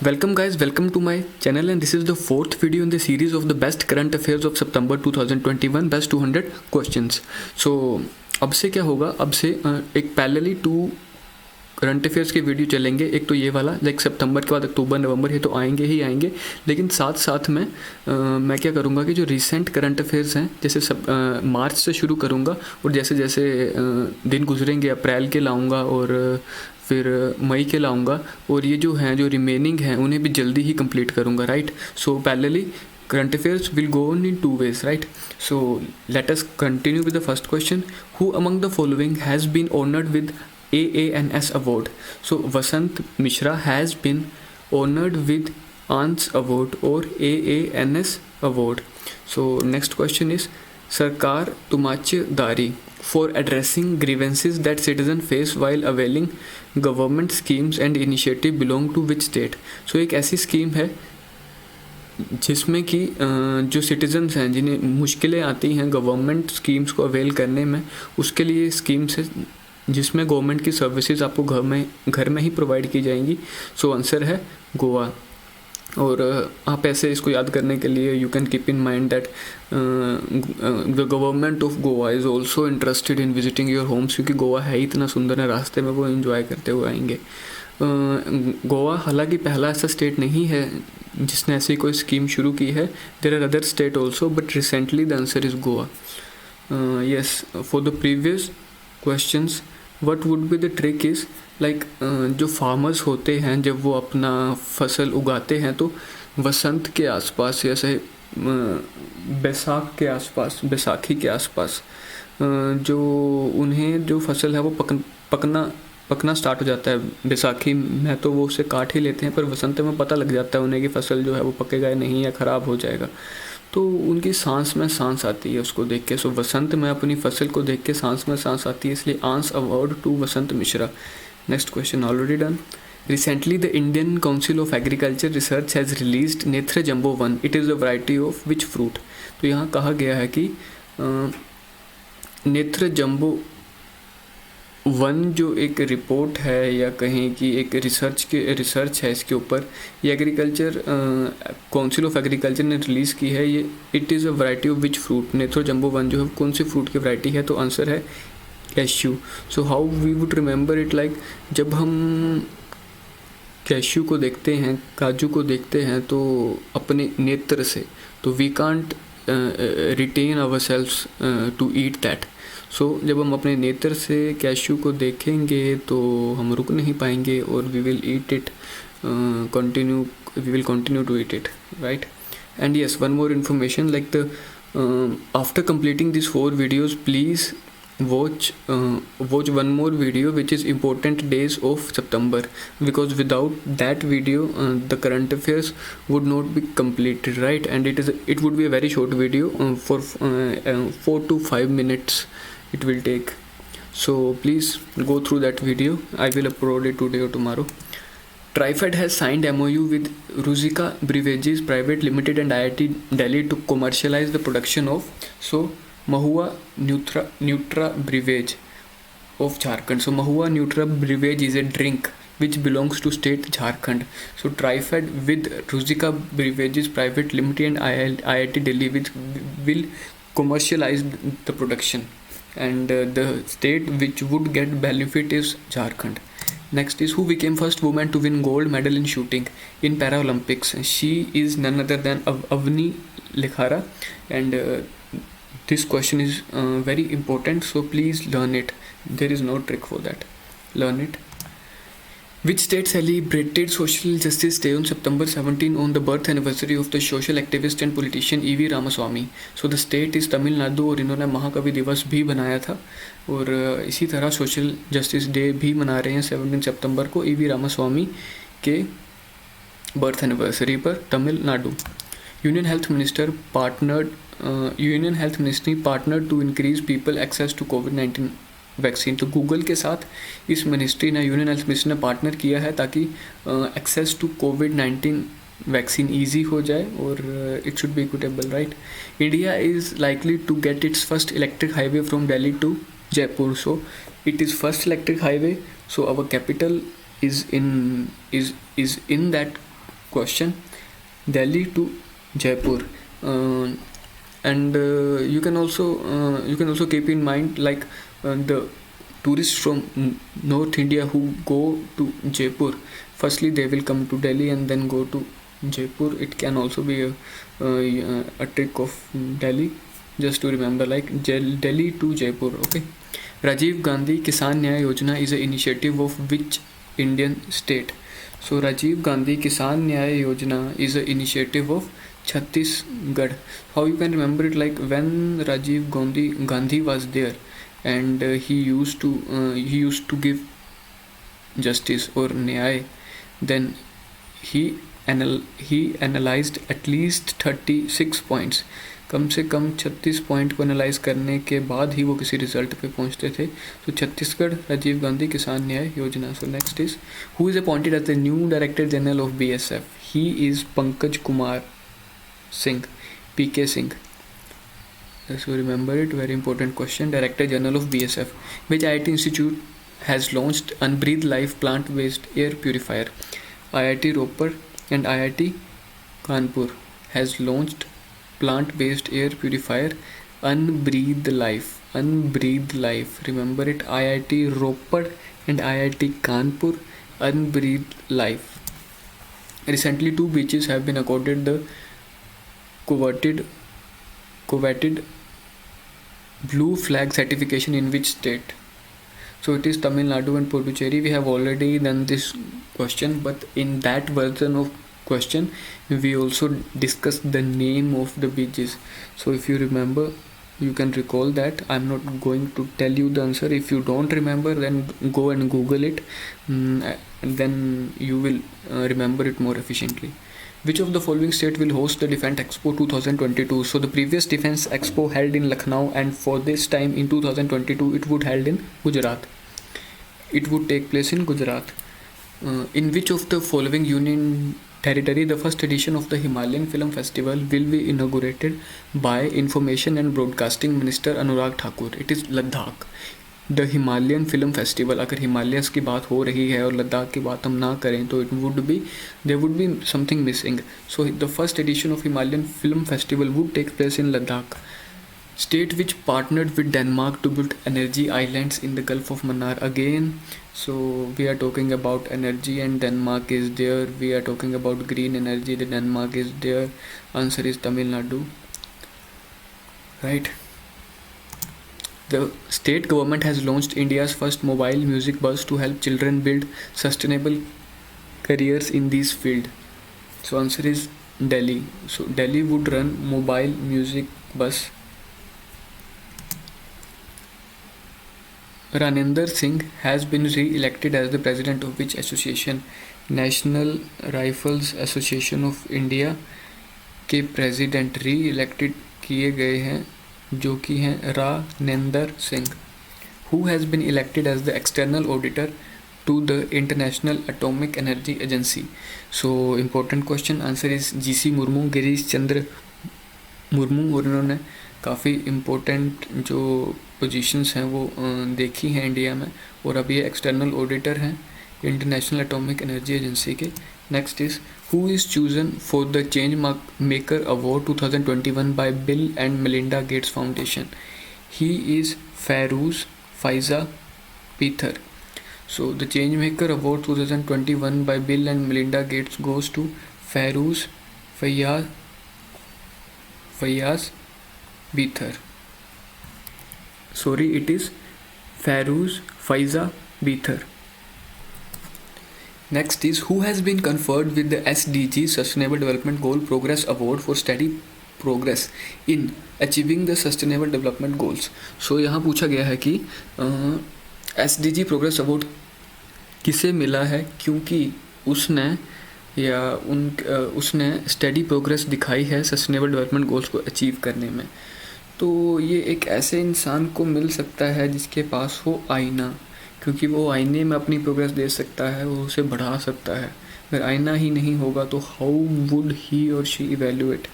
Welcome guys, welcome to my channel and this is the fourth video in the series of the best current affairs of September 2021 best 200 questions. So अब से क्या होगा, अब से एक parallelly to current affairs के video चलेंगे. एक तो ये वाला लाइक सितंबर के बाद अक्टूबर नवंबर ये तो आएंगे ही आएंगे, लेकिन साथ साथ में मैं क्या करूँगा कि जो रिसेंट करंट अफेयर्स हैं जैसे मार्च से शुरू करूँगा और जैसे जैसे दिन गुजरेंगे अप्रैल के लाऊँगा और फिर मई के लाऊंगा और ये जो हैं जो रिमेनिंग हैं उन्हें भी जल्दी ही कंप्लीट करूँगा. Right. So parallelly current affairs will go on in two ways, right? So let us continue with the first question. Who among the following has been honored with AANS award? So Vasant Mishra has been honored with ANS award or AANS award. So next question is Sarkar Tumachedari for addressing grievances that citizens face while availing government schemes and initiative belong to which state? So एक ऐसी scheme है जिसमें कि जो citizens हैं जिन्हें मुश्किलें आती हैं गवर्नमेंट स्कीम्स को अवेल करने में, उसके लिए स्कीम्स है जिसमें गवर्नमेंट की सर्विसेज आपको घर में ही प्रोवाइड की जाएंगी. सो आंसर है गोवा. और आप ऐसे इसको याद करने के लिए you can keep in mind that the government of Goa is also interested in visiting your homes, क्योंकि गोवा है ही इतना सुंदर है, रास्ते में वो एंजॉय करते हुए आएंगे. गोवा हालांकि पहला ऐसा स्टेट नहीं है जिसने ऐसी कोई स्कीम शुरू की है. There are other state also but recently the answer is Goa. Yes. For the previous questions what would be the trick is like जो फार्मर्स होते हैं जब वो अपना फसल उगाते हैं तो वसंत के आसपास या से बैसाख के आसपास, बैसाखी के आसपास जो उन्हें जो फसल है वो पकना स्टार्ट हो जाता है. बैसाखी में तो वो उसे काट ही लेते हैं, पर वसंत में पता लग जाता है उन्हें कि फसल जो है वो पकेगा या नहीं या ख़राब हो जाएगा, तो उनकी सांस में सांस आती है उसको देख के. सो वसंत में अपनी फसल को देख के सांस में सांस आती है, इसलिए answer award to Vasant Mishra. Next question already done. Recently, the Indian Council of Agriculture Research has released Netra Jumbo 1. It is a variety of which fruit? तो यहाँ कहा गया है कि नेत्र जम्बो 1 जो एक रिपोर्ट है या कहें कि एक रिसर्च है इसके ऊपर, ये एग्रीकल्चर काउंसिल ऑफ एग्रीकल्चर ने रिलीज़ की है. ये it is a variety of which fruit? नेत्र जम्बो 1 जो है कौन सी फ्रूट की वैरायटी है? तो आंसर है cashew. So how we would remember it, like जब हम कैश्यू को देखते हैं, काजू को देखते हैं तो अपने नेत्र से, तो we can't retain ourselves to eat that. So जब हम अपने नेत्र से कैश्यू को देखेंगे तो हम रुक नहीं पाएंगे और we will eat it we will continue to eat it. Right. And yes, one more information like the after completing this 4 videos please watch one more video which is important days of September, because without that video the current affairs would not be completed, right? And it would be a very short video for 4 to 5 minutes it will take. So please go through that video. I will upload it today or tomorrow. TriFed has signed MOU with Ruzika Beverages Private Limited and IIT Delhi to commercialize the production of Mahua Nutra Beverage of Jharkhand. So Mahua Nutra Beverage is a drink which belongs to state Jharkhand. So TriFed with Ruzika Beverages Private Limited and IIT Delhi will commercialize the production, and the state which would get benefit is Jharkhand. Next is who became first woman to win gold medal in shooting in Paralympics? She is none other than Avni Likhara, and this question is very important, so please learn it. There is no trick for that. Learn it. Which state celebrated Social Justice Day on September 17 on the birth anniversary of the social activist and politician E.V. Ramaswamy? So the state is Tamil Nadu, और इन्होंने महाकवि दिवस भी बनाया था और इसी तरह सोशल जस्टिस डे भी मना रहे हैं 17 सितंबर को E.V. रामास्वामी के बर्थ एनिवर्सरी पर Tamil Nadu. Union Health Ministry partnered to increase people access to COVID-19 vaccine. तो गूगल के साथ इस मिनिस्ट्री ने, यूनियन हेल्थ मिनिस्ट्री ने पार्टनर किया है ताकि एक्सेस टू कोविड-19 वैक्सीन ईजी हो जाए और it should be equitable. Right. India is likely to get its first electric highway from Delhi to Jaipur. So it is first electric highway. So our capital is in that question. Delhi to Jaipur, and you can also keep in mind like the tourists from North India who go to Jaipur. Firstly, they will come to Delhi and then go to Jaipur. It can also be a trick of Delhi. Just to remember, like Delhi to Jaipur. Okay. Rajiv Gandhi Kisan Nyaya Yojana is an initiative of which Indian state? So Rajiv Gandhi Kisan Nyaya Yojana is an initiative of Chhattisgarh. How you can remember it? Like when Rajiv Gandhi was there, and he used to give justice or nyay, then he analyzed at least 36 points. कम से कम 36 point को analyse करने के बाद ही वो किसी result पे पहुंचते थे. तो Chhattisgarh Rajiv Gandhi Kisan Nyay Yojana. So next is who is appointed as the new director general of BSF? He is Pankaj Kumar Singh, PK Singh. So remember it, very important question. Director General of BSF. Which IIT institute has launched Unbreathe Life plant-based air purifier? IIT Ropar and IIT Kanpur has launched plant-based air purifier Unbreathe Life. Unbreathe Life. Remember it. IIT Ropar and IIT Kanpur. Unbreathe Life. Recently, 2 beaches have been accorded the coveted blue flag certification in which state? So it is Tamil Nadu and Puducherry. We have already done this question, but in that version of question we also discussed the name of the beaches. So if you remember, you can recall that. I'm not going to tell you the answer. If you don't remember, then go and Google it, and then you will remember it more efficiently. Which of the following state will host the Defence Expo 2022? So the previous Defence Expo held in Lucknow, and for this time in 2022 it would held in Gujarat. It would take place in Gujarat. In which of the following union territory the first edition of the Himalayan Film Festival will be inaugurated by Information and Broadcasting Minister Anurag Thakur? It is Ladakh. The Himalayan film festival. अगर Himalayas की बात हो रही है और लद्दाख की बात हम ना करें तो there would be something missing. So the first edition of Himalayan film festival would take place in Ladakh. State which partnered with Denmark to build energy islands in the Gulf of Mannar. Again, so we are talking about energy and Denmark is there. We are talking about green energy, the Denmark is there. Answer is Tamil Nadu. Right. The state government has launched India's first mobile music bus to help children build sustainable careers in this field. So answer is Delhi. So Delhi would run mobile music bus. Ranender Singh has been re-elected as the president of which association? National Rifles Association of India के president री-इलेक्टेड किए गए हैं, जो कि हैं रानेंदर Singh. Who has been elected as the external auditor to the International Atomic Energy Agency? So important question. Answer is GC Murmu, Girish Chandra Murmu. और इन्होंने काफ़ी इम्पोर्टेंट जो पोजीशंस हैं वो देखी हैं इंडिया में, और अभी ये एक्सटर्नल ऑडिटर हैं इंटरनेशनल एटॉमिक एनर्जी एजेंसी के. Next is who is chosen for the change maker award 2021 by Bill and Melinda Gates Foundation? He is Fairooz Faiza Beether. So the change maker award 2021 by Bill and Melinda Gates goes to Fairooz Faiyaz Beether. Sorry, it is Fairuz Faiza Beether. Next is who has been conferred with the SDG Sustainable Development Goal Progress Award for steady progress in achieving the Sustainable Development Goals. So यहाँ पूछा गया है कि SDG Progress Award किसे मिला है, क्योंकि उसने स्टेडी प्रोग्रेस दिखाई है सस्टेनेबल डेवलपमेंट गोल्स को अचीव करने में. तो ये एक ऐसे इंसान को मिल सकता है जिसके पास हो आईना, क्योंकि वो आईने में अपनी प्रोग्रेस दे सकता है, वो उसे बढ़ा सकता है. अगर आईना ही नहीं होगा तो हाउ वुड ही और she evaluate?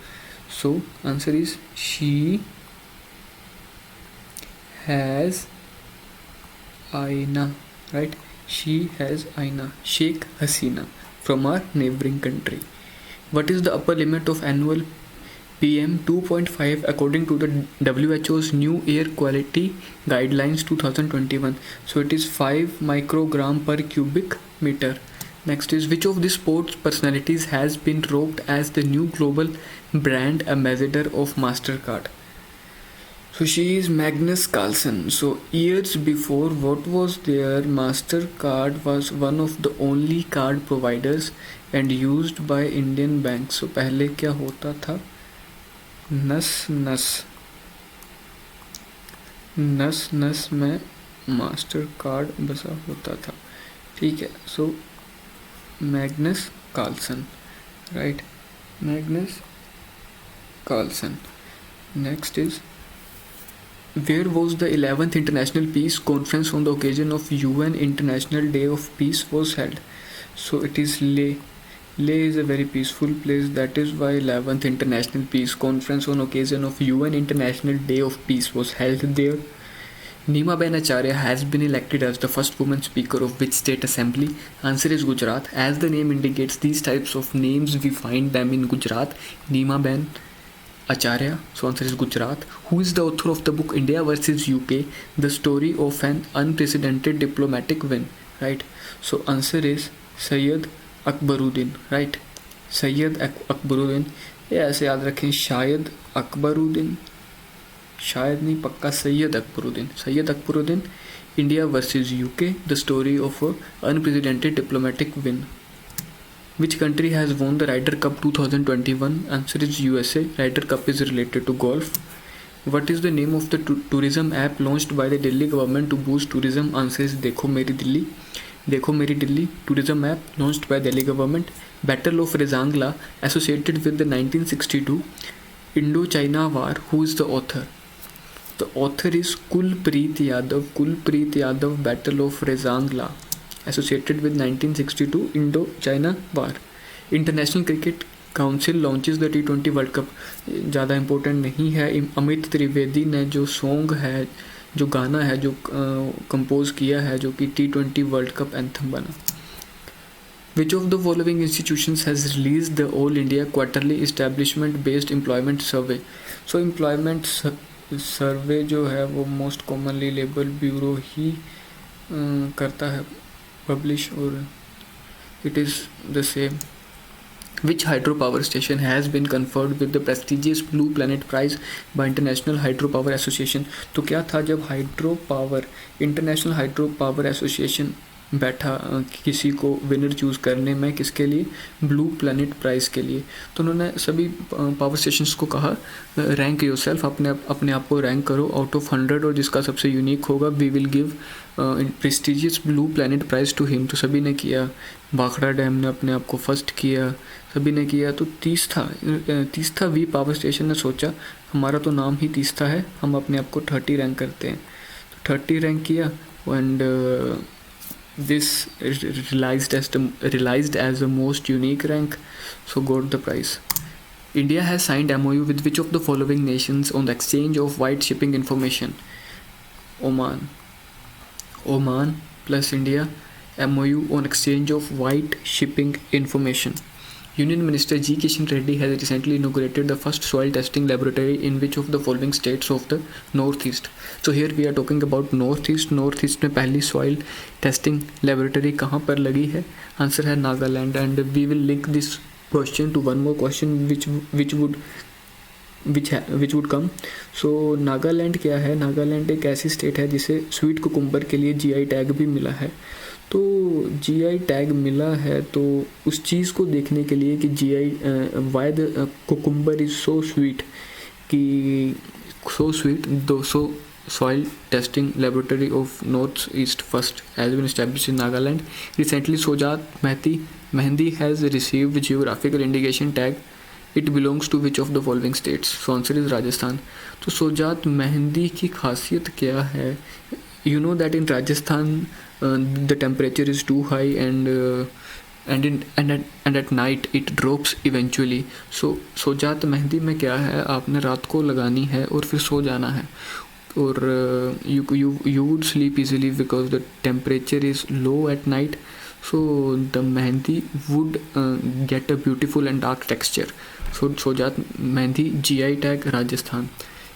So answer is she has आईना. राइट, शी हैज़ आईना. Sheikh Hasina from our neighboring country. What is the upper limit of annual PM 2.5 according to the WHO's new air quality guidelines 2021? So it is 5 microgram per cubic meter. Next is, which of the sports personalities has been roped as the new global brand ambassador of MasterCard? So she is Magnus Carlsen. So years before, what was there? MasterCard was one of the only card providers and used by Indian banks. So पहले क्या होता था? नस नस में master card बसा होता था. ठीक है. So Magnus Carlsen, right, Magnus Carlsen. Next is, where was the 11th International Peace Conference on the occasion of UN International Day of Peace was held? So it is Leh. Leh is a very peaceful place. That is why 11th International Peace Conference on occasion of UN International Day of Peace was held there. Neema Ben Acharya has been elected as the first woman speaker of which state assembly? Answer is Gujarat. As the name indicates, these types of names we find them in Gujarat. Neema Ben Acharya. So answer is Gujarat. Who is the author of the book India versus UK, the story of an unprecedented diplomatic win? Right. So answer is Syed Akbaruddin, right, Syed Akbaruddin. ये ऐसे याद रखें, शायद अकबरुद्दीन, शायद नहीं, पक्का Syed Akbaruddin. Syed Akbaruddin. India versus UK, the story of unprecedented diplomatic win. Which country has won the Ryder Cup 2021? Answer is USA. Ryder Cup is related to golf. What is the name of the tourism app launched by the Delhi government to boost tourism? Answer is देखो मेरी दिल्ली. देखो मेरी Delhi tourism app launched by Delhi government. Battle of Rezangla associated with the 1962 Indo-China War. Who is the author? The author is Kulpreet Yadav. Kulpreet Yadav. Battle of Rezangla associated with 1962 Indo-China War. International Cricket Council launches the T20 World Cup. ज़्यादा important नहीं है. अमित त्रिवेदी ने जो song है, जो गाना है, जो कंपोज किया है, जो कि T20 वर्ल्ड कप एंथम बना. Which of the following institutions has released the All India Quarterly Establishment Based Employment Survey? So employment survey जो है वो मोस्ट कॉमनली लेबर ब्यूरो ही करता है पब्लिश, और it is the same. Which hydropower station has been conferred with the prestigious Blue Planet Prize by International Hydropower Association? तो क्या था जब हाइड्रोपावर, इंटरनेशनल हाइड्रोपावर एसोसिएशन बैठा किसी को विनर चूज़ करने में, किसके लिए? ब्लू प्लैनेट प्राइज़ के लिए. तो उन्होंने सभी पावर स्टेशंस को कहा रैंक योरसेल्फ, अपने आप को रैंक करो आउट ऑफ 100, और जिसका सबसे यूनिक होगा we will give prestigious blue planet prize to him. तो सभी ने किया. भाखड़ा डैम ने अपने आप को फर्स्ट किया, सभी ने किया. तो 30 था वी पावर स्टेशन ने सोचा हमारा तो नाम ही 30 है, हम अपने आप को 30 रैंक करते हैं. तो 30 रैंक किया, and this realized as the most unique rank, so got the prize. India has signed MOU with which of the following nations on the exchange of white shipping information? Oman plus India, MOU on exchange of white shipping information. Union Minister G. Kishan Reddy has recently inaugurated the first soil testing laboratory in which of the following states of the Northeast? So here we are talking about Northeast. Northeast में पहली soil testing laboratory कहाँ पर लगी है? Answer है Nagaland. And we will link this question to one more question which would come. So Nagaland क्या है? नागालैंड एक ऐसी स्टेट है जिसे स्वीट कुकुम्बर के लिए GI टैग भी मिला है. तो GI टैग मिला है, तो उस चीज़ को देखने के लिए कि why the cucumber is so sweet, कि so sweet, 200 soil testing laboratory of North East first has been established in Nagaland. Recently Sojat Mehndi has received geographical indication tag. It belongs to which of the following states? So answer is Rajasthan. तो सोजात मेहंदी की खासियत क्या है? You know that in Rajasthan the temperature is too high and at night it drops eventually. So Sojat mehndi में क्या है? आपने रात को लगानी है और फिर सो जाना है, और you would sleep easily because the temperature is low at night. So the mehndi would get a beautiful and dark texture. So Sojat Mehndi GI tag Rajasthan.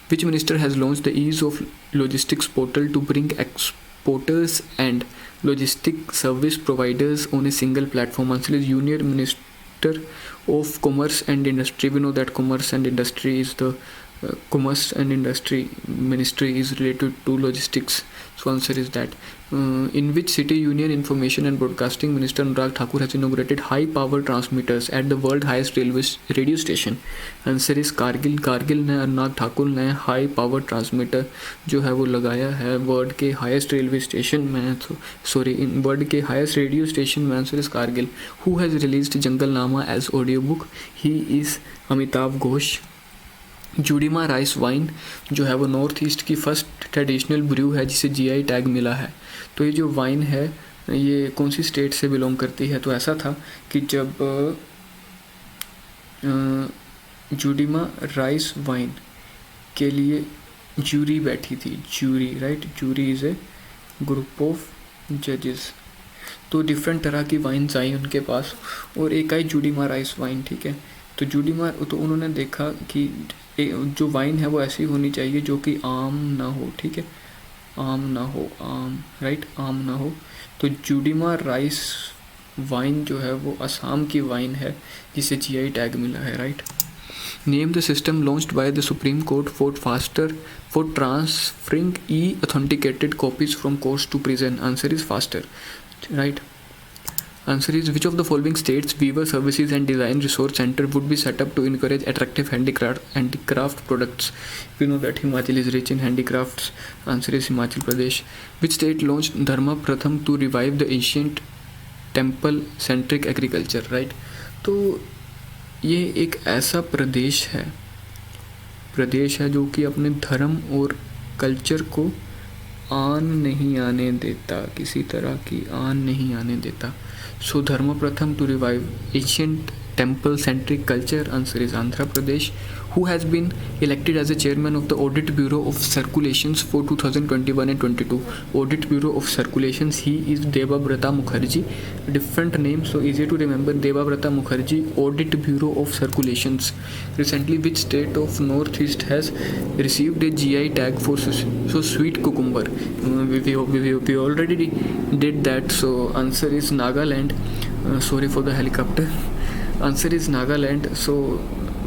Which minister has launched the ease of logistics portal to bring exporters and logistic service providers on a single platform? Answer is Union Minister of Commerce and Industry. We know that commerce and industry is the commerce and industry ministry is related to logistics, so answer is that. In which city Union Information and Broadcasting Minister Anurag Thakur has inaugurated high power transmitters at the world highest railway radio station? Answer is Kargil ने अनुराग ठाकुर ने high power transmitter जो है वो लगाया है world के highest railway station में, sorry in world के हाईएस्ट रेडियो स्टेशन में. Answer is Kargil. Who has released Junglenama as audio book? He is Amitav Ghosh. Judima rice wine जो है वो नॉर्थ ईस्ट की फर्स्ट ट्रेडिशनल ब्रू है जिसे जीआई टैग मिला है. तो ये जो वाइन है ये कौन सी स्टेट से बिलोंग करती है? तो ऐसा था कि जब जुडिमा राइस वाइन के लिए जूरी बैठी थी, jury right, jury is a group of जजेस, तो डिफरेंट तरह की वाइन्स आई उनके पास और एक आई जुडिमा राइस वाइन. ठीक है, तो जुडिमा, तो उन्होंने देखा कि जो वाइन है वो ऐसी होनी चाहिए जो कि आम ना हो. ठीक है, आम ना हो, आम राइट, आम ना हो. तो जुडिमा राइस वाइन जो है वो असम की वाइन है जिसे जीआई टैग मिला है. Right. Name the system launched by the supreme court for transferring e authenticated copies from courts to prison. Answer is faster. Right. Answer is which of the following states Weaver Services and Design Resource Center would be set up to encourage attractive handicraft products? We know that Himachal is rich in handicrafts. Answer is Himachal Pradesh. Which state launched Dharma Pratham to revive the ancient temple centric agriculture? Right. तो ये एक ऐसा प्रदेश है जो कि अपने धर्म और कल्चर को आन नहीं आने देता, किसी तरह की आन नहीं आने देता. So Dharma Pratham to revive ancient temple centric culture. Answer is Andhra Pradesh. Who has been elected as a chairman of the Audit Bureau of Circulations for 2021 and 22? Audit Bureau of Circulations, he is Debabrata Mukherjee. Different name, so easy to remember. Debabrata Mukherjee, Audit Bureau of Circulations. Recently, which state of Northeast has received a GI tag for sweet cucumber? We already did that, so answer is Nagaland. Sorry for the helicopter. Answer is Nagaland. So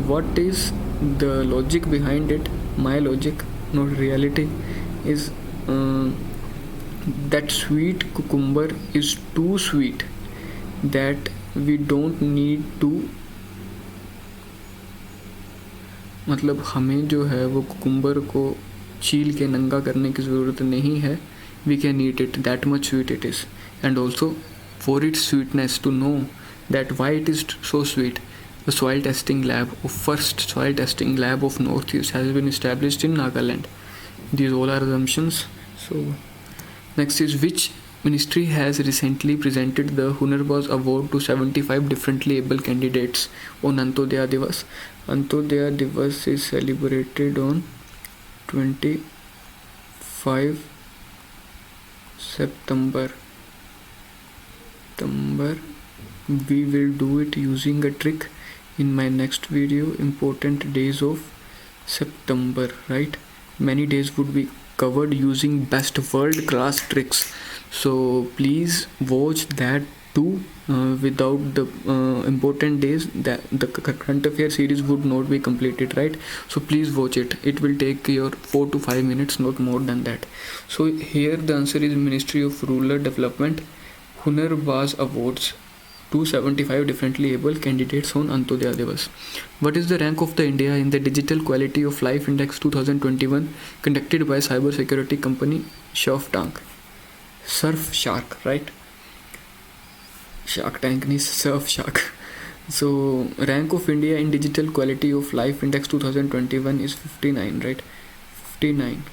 what is the logic behind it? My logic, not reality, is that sweet cucumber is too sweet that we don't need to, मतलब हमें जो है वो cucumber को छील के नंगा करने की ज़रूरत नहीं है. We can eat it, that much sweet it is. And also for its sweetness, to know that why it is so sweet, the first soil testing lab of Northeast has been established in Nagaland. These all are assumptions. So next is which ministry has recently presented the Hunarbaz Award to 75 differently able candidates on Antyodaya Divas? Antyodaya Divas is celebrated on 25 September. We will do it using a trick in my next video, important days of September. Right, many days would be covered using best world class tricks, so please watch that too. Without the important days, that the current affair series would not be completed. Right, so please watch it. It will take your 4 to 5 minutes, not more than that. So here the answer is Ministry of Rural Development, Hunarbaz Awards to 75 differently able candidates on Antyodaya Divas. What is the rank of the India in the Digital Quality of Life Index 2021 conducted by cyber security company Surfshark? Right? Shark Tank means Surfshark. So rank of India in Digital Quality of Life Index 2021 is 59, right? 59.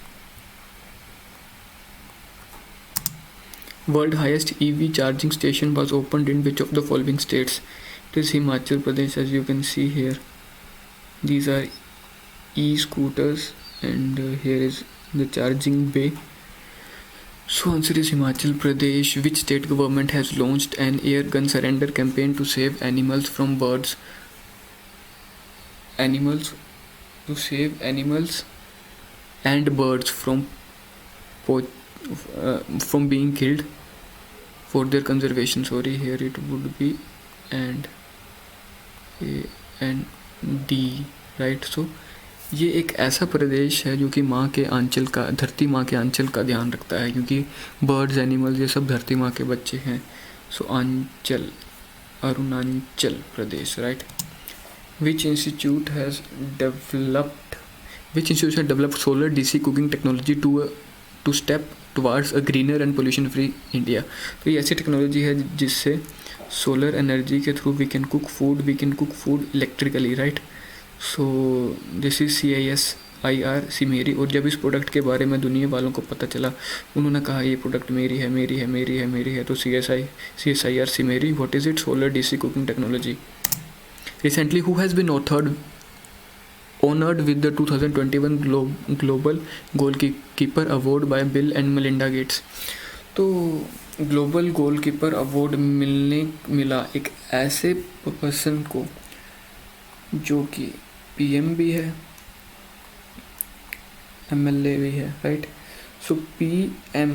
World highest EV charging station was opened in which of the following states? It is Himachal Pradesh, as you can see here. These are e-scooters and here is the charging bay. So answer is Himachal Pradesh. Which state government has launched an air gun surrender campaign to save animals from birds? To save animals and birds from being killed for their conservation. Sorry, here it would be and A and D, right? So ये एक ऐसा प्रदेश है जो कि माँ के आंचल का, धरती माँ के आंचल का ध्यान रखता है, क्योंकि बर्ड्स एनिमल्स ये सब धरती माँ के बच्चे हैं. सो आंचल, Arunachal Pradesh, right. Which institute has developed solar DC cooking technology to step towards a greener and pollution free India? तो ये ऐसी टेक्नोलॉजी है जिससे सोलर एनर्जी के through we can cook food electrically, right. So this is CISIR CMERI. और जब इस product के बारे में दुनिया वालों को पता चला, उन्होंने कहा ये प्रोडक्ट मेरी है. तो CSIR CMERI. What is it? Solar DC cooking technology. Recently, who has been honored with the 2021 Global Goalkeeper Award by Bill and Melinda Gates? तो ग्लोबल गोलकीपर अवार्ड मिला एक ऐसे पर्सन को जो कि PM भी है, MLA भी है, right. So PM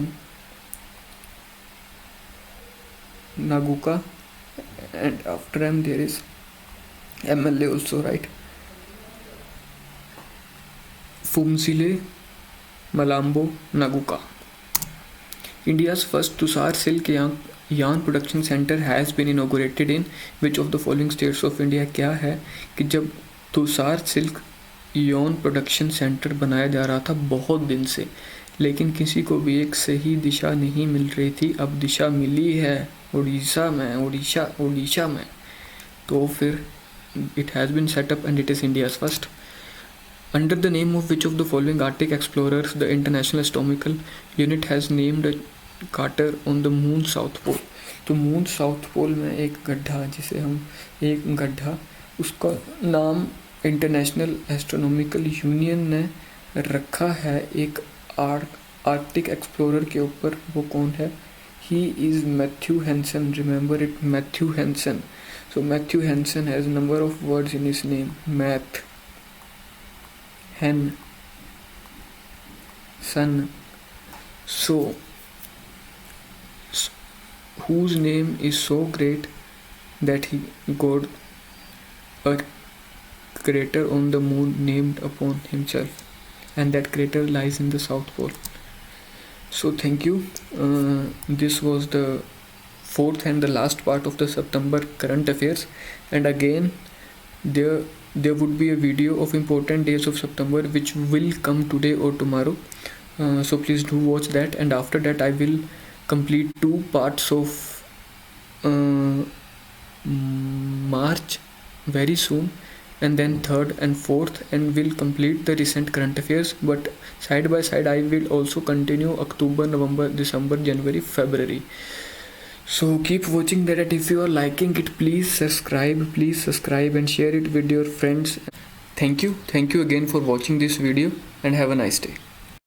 Naguka and after him there is MLA also, right. Fumzile Malambo Naguka. India's first Tusar silk yarn production center has been inaugurated in which of the following states of India? क्या है कि जब Tushar silk yarn production centre बनाया जा रहा था बहुत दिन से, लेकिन किसी को भी एक सही दिशा नहीं मिल रही थी. अब दिशा मिली है उड़ीसा में. तो फिर it has been set up and it is India's first. Under the name of which of the following Arctic explorers the International Astronomical Unit has named a crater on the Moon's South Pole? तो moon south pole में एक गड्ढा उसका नाम international astronomical union ने रखा है एक आर्कटिक एक्सप्लोरर के ऊपर. वो कौन है? He is Matthew Hansen. Remember it, Matthew Hansen. So Matthew Hansen has a number of words in his name. Math, hen, sun. So whose name is so great that he got a crater on the moon named upon himself, and that crater lies in the South Pole. So thank you. This was the fourth and the last part of the September current affairs, and again there would be a video of important days of September which will come today or tomorrow. So please do watch that, and after that I will complete 2 parts of March very soon, and then 3rd and 4th, and will complete the recent current affairs. But side by side I will also continue October, November, December, January, February. So keep watching that, and if you are liking it, please subscribe and share it with your friends. Thank you again for watching this video, and have a nice day.